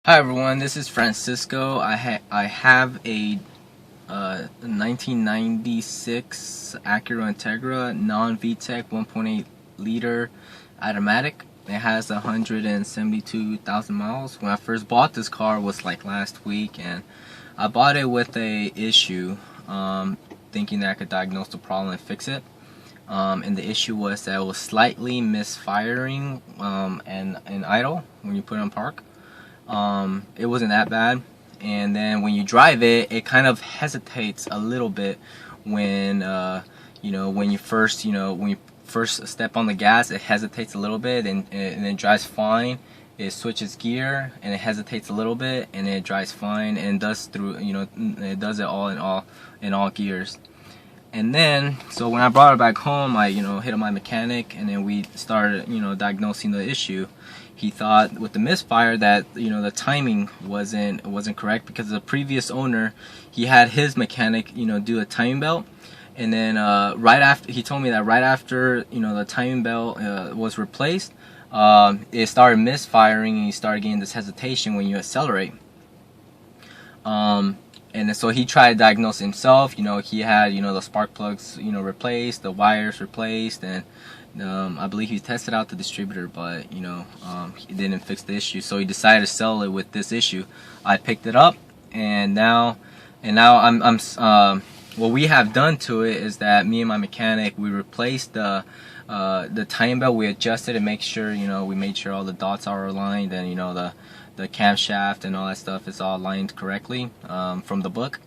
Hi everyone, this is Francisco. I have a 1996 Acura Integra non-VTEC 1.8 liter automatic. It has 172,000 miles. When I first bought this car was like last week, and I bought it with a issue, thinking that I could diagnose the problem and fix it. And the issue was that it was slightly misfiring and idle when you put it in park. It wasn't that bad, and then when you drive it, it kind of hesitates a little bit when when you first step on the gas. It hesitates a little bit, and it drives fine. It switches gear and it hesitates a little bit, and it drives fine, and does it does it all in all gears. And then, so when I brought it back home, I hit up my mechanic, and then we started diagnosing the issue. He thought with the misfire that the timing wasn't correct, because the previous owner, he had his mechanic do a timing belt, and then right after, he told me that right after the timing belt was replaced, it started misfiring, and he started getting this hesitation when you accelerate. And so he tried to diagnose himself. He had the spark plugs replaced, the wires replaced, and I believe he tested out the distributor, but he didn't fix the issue. So he decided to sell it with this issue. I picked it up, and now what we have done to it is that me and my mechanic, we replaced the timing belt. We adjusted and make sure we made sure all the dots are aligned, and the camshaft and all that stuff is all aligned correctly from the book.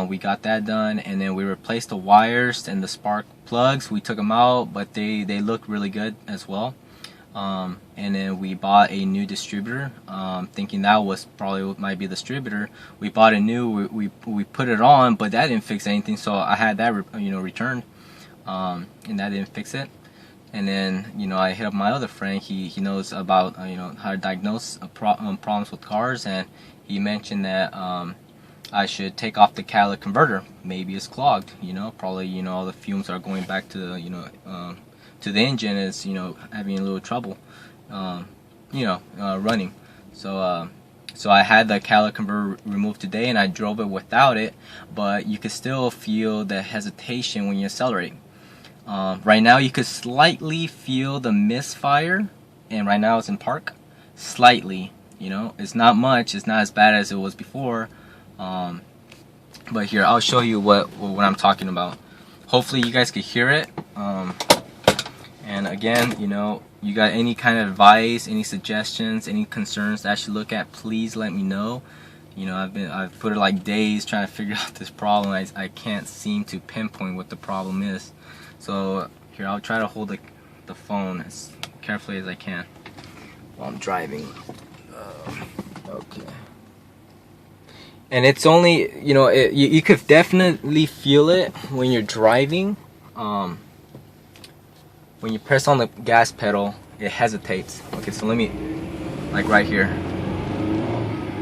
We got that done, and then we replaced the wires and the spark plugs. We took them out, but they look really good as well. And then we bought a new distributor, thinking that was probably what might be the distributor. We bought a new, we put it on, but that didn't fix anything, so I had that returned, and that didn't fix it. And then I hit up my other friend. He knows about how to diagnose problems with cars, and he mentioned that I should take off the catalytic converter. Maybe it's clogged. Probably all the fumes are going back to to the engine, is having a little trouble running. So I had the catalytic converter removed today, and I drove it without it, but you could still feel the hesitation when you accelerate. Right now you could slightly feel the misfire, and right now it's in park. Slightly, it's not much. It's not as bad as it was before. But here, I'll show you what I'm talking about. Hopefully you guys could hear it. And again, you got any kind of advice, any suggestions, any concerns that I should look at, please let me know. I've put like days trying to figure out this problem. I can't seem to pinpoint what the problem is. So here, I'll try to hold the phone as carefully as I can while I'm driving. Okay. And it's only, you could definitely feel it when you're driving. When you press on the gas pedal, it hesitates. Okay, so let me, like right here.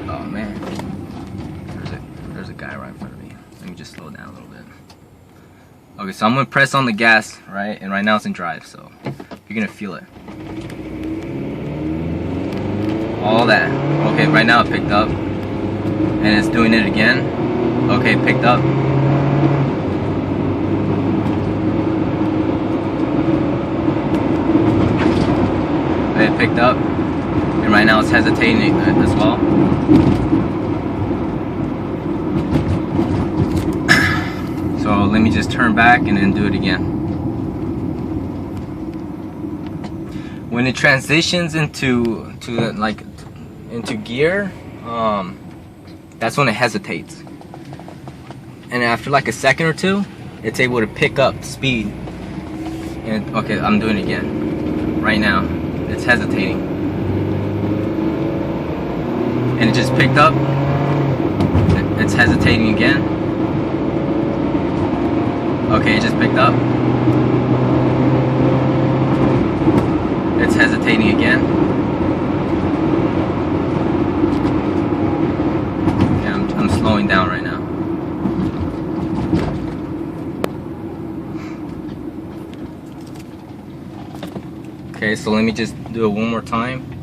Oh man, there's a guy right in front of me. Let me just slow down a little bit. Okay, so I'm gonna press on the gas, right? And right now it's in drive, so you're gonna feel it. All that. Okay, right now it picked up. And it's doing it again. Okay, picked up. It picked up. And right now it's hesitating as well. So let me just turn back and then do it again. When it transitions into gear, that's when it hesitates. And after like a second or two, it's able to pick up speed. And okay, I'm doing it again. Right now, it's hesitating. And it just picked up. It's hesitating again. Okay, it just picked up. It's hesitating again. I'm slowing down right now. Okay, so let me just do it one more time.